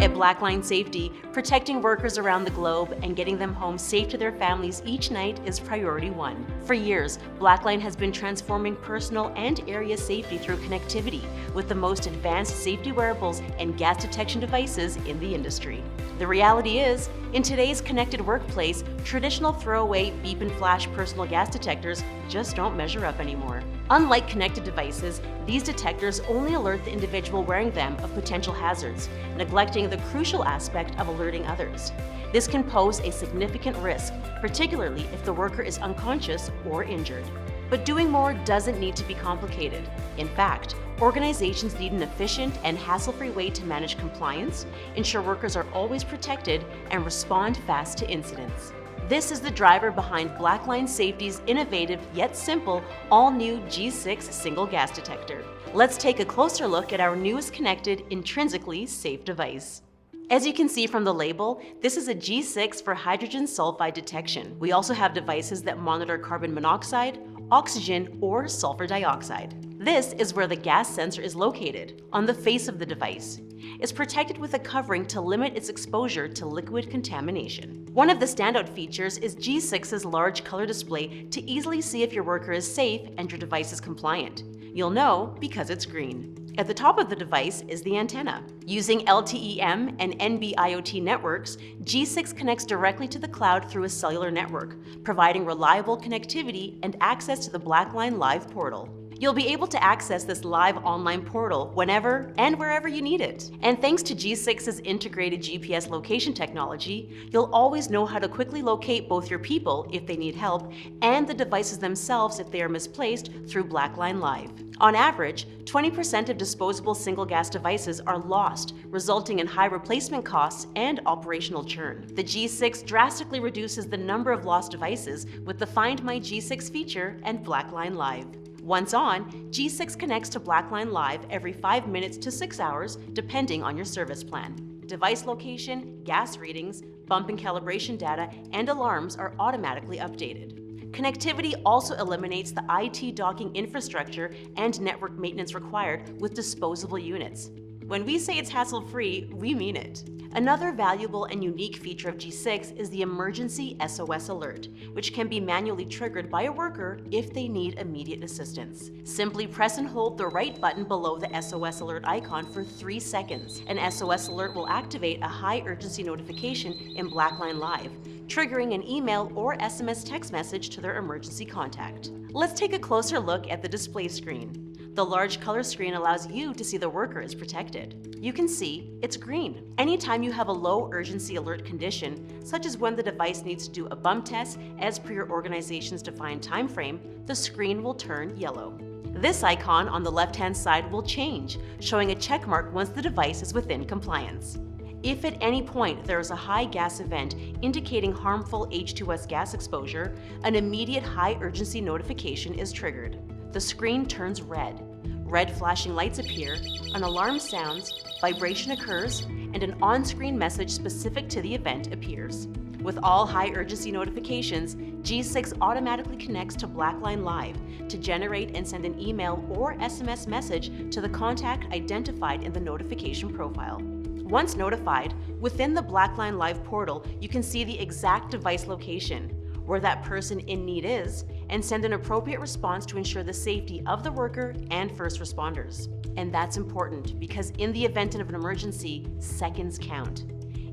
At Blackline Safety, protecting workers around the globe and getting them home safe to their families each night is priority one. For years, Blackline has been transforming personal and area safety through connectivity with the most advanced safety wearables and gas detection devices in the industry. The reality is, in today's connected workplace, traditional throwaway beep and flash personal gas detectors just don't measure up anymore. Unlike connected devices, these detectors only alert the individual wearing them of potential hazards, neglecting the crucial aspect of alerting others. This can pose a significant risk, particularly if the worker is unconscious or injured. But doing more doesn't need to be complicated. In fact, organizations need an efficient and hassle-free way to manage compliance, ensure workers are always protected, and respond fast to incidents. This is the driver behind Blackline Safety's innovative yet simple all-new G6 single gas detector. Let's take a closer look at our newest connected, intrinsically safe device. As you can see from the label, this is a G6 for hydrogen sulfide detection. We also have devices that monitor carbon monoxide, oxygen, or sulfur dioxide. This is where the gas sensor is located, on the face of the device. It's protected with a covering to limit its exposure to liquid contamination. One of the standout features is G6's large color display to easily see if your worker is safe and your device is compliant. You'll know because it's green. At the top of the device is the antenna. Using LTE-M and NB-IoT networks, G6 connects directly to the cloud through a cellular network, providing reliable connectivity and access to the Blackline Live portal. You'll be able to access this live online portal whenever and wherever you need it. And thanks to G6's integrated GPS location technology, you'll always know how to quickly locate both your people if they need help and the devices themselves if they are misplaced through Blackline Live. On average, 20% of disposable single gas devices are lost, resulting in high replacement costs and operational churn. The G6 drastically reduces the number of lost devices with the Find My G6 feature and Blackline Live. Once on, G6 connects to Blackline Live every 5 minutes to 6 hours, depending on your service plan. Device location, gas readings, bump and calibration data, and alarms are automatically updated. Connectivity also eliminates the IT docking infrastructure and network maintenance required with disposable units. When we say it's hassle-free, we mean it. Another valuable and unique feature of G6 is the emergency SOS alert, which can be manually triggered by a worker if they need immediate assistance. Simply press and hold the right button below the SOS alert icon for 3 seconds. An SOS alert will activate a high urgency notification in Blackline Live, triggering an email or SMS text message to their emergency contact. Let's take a closer look at the display screen. The large color screen allows you to see the worker is protected. You can see it's green. Anytime you have a low urgency alert condition, such as when the device needs to do a bump test as per your organization's defined time frame, the screen will turn yellow. This icon on the left-hand side will change, showing a check mark once the device is within compliance. If at any point there is a high gas event indicating harmful H2S gas exposure, an immediate high urgency notification is triggered. The screen turns red. Red flashing lights appear, an alarm sounds, vibration occurs, and an on-screen message specific to the event appears. With all high urgency notifications, G6 automatically connects to Blackline Live to generate and send an email or SMS message to the contact identified in the notification profile. Once notified, within the Blackline Live portal, you can see the exact device location, where that person in need is, and send an appropriate response to ensure the safety of the worker and first responders. And that's important because in the event of an emergency, seconds count.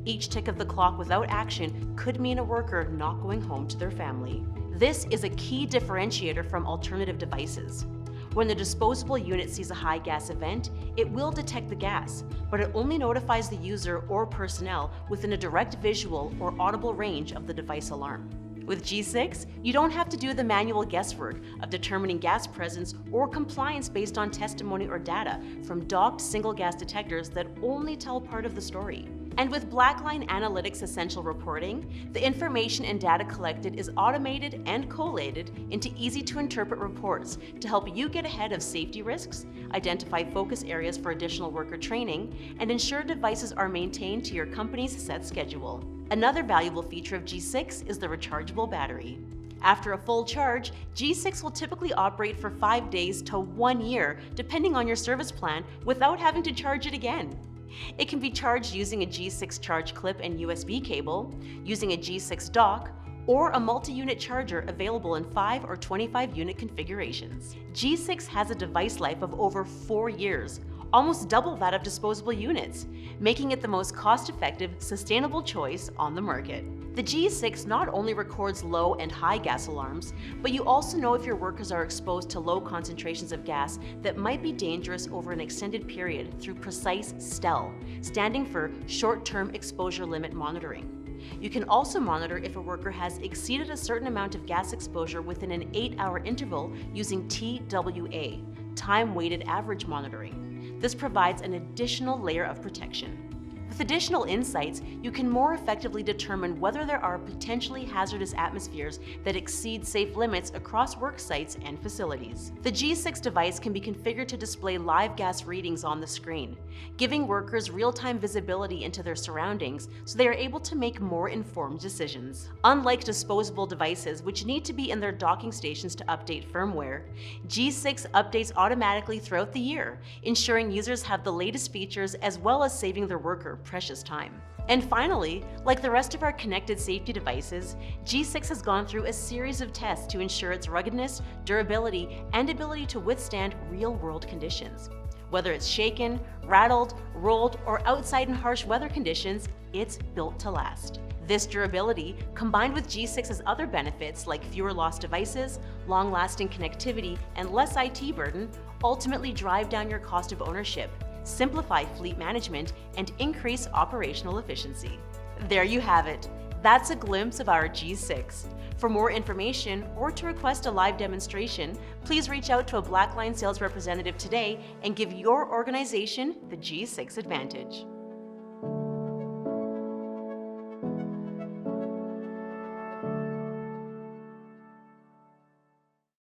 Each tick of the clock without action could mean a worker not going home to their family. This is a key differentiator from alternative devices. When the disposable unit sees a high gas event, it will detect the gas, but it only notifies the user or personnel within a direct visual or audible range of the device alarm. With G6, you don't have to do the manual guesswork of determining gas presence or compliance based on testimony or data from docked single gas detectors that only tell part of the story. And with Blackline Analytics Essential Reporting, the information and data collected is automated and collated into easy-to-interpret reports to help you get ahead of safety risks, identify focus areas for additional worker training, and ensure devices are maintained to your company's set schedule. Another valuable feature of G6 is the rechargeable battery. After a full charge, G6 will typically operate for 5 days to 1 year, depending on your service plan, without having to charge it again. It can be charged using a G6 charge clip and USB cable, using a G6 dock, or a multi-unit charger available in 5 or 25 unit configurations. G6 has a device life of over 4 years, almost double that of disposable units, making it the most cost-effective, sustainable choice on the market. The G6 not only records low and high gas alarms, but you also know if your workers are exposed to low concentrations of gas that might be dangerous over an extended period through precise STEL, standing for Short-Term Exposure Limit Monitoring. You can also monitor if a worker has exceeded a certain amount of gas exposure within an 8-hour interval using TWA, Time-Weighted Average Monitoring. This provides an additional layer of protection. With additional insights, you can more effectively determine whether there are potentially hazardous atmospheres that exceed safe limits across work sites and facilities. The G6 device can be configured to display live gas readings on the screen, giving workers real-time visibility into their surroundings so they are able to make more informed decisions. Unlike disposable devices, which need to be in their docking stations to update firmware, G6 updates automatically throughout the year, ensuring users have the latest features as well as saving their worker precious time. And finally, like the rest of our connected safety devices, G6 has gone through a series of tests to ensure its ruggedness, durability, and ability to withstand real-world conditions. Whether it's shaken, rattled, rolled, or outside in harsh weather conditions, it's built to last. This durability, combined with G6's other benefits like fewer lost devices, long-lasting connectivity, and less IT burden, ultimately drive down your cost of ownership, simplify fleet management, and increase operational efficiency. There you have it. That's a glimpse of our G6. For more information or to request a live demonstration, please reach out to a Blackline sales representative today and give your organization the G6 advantage.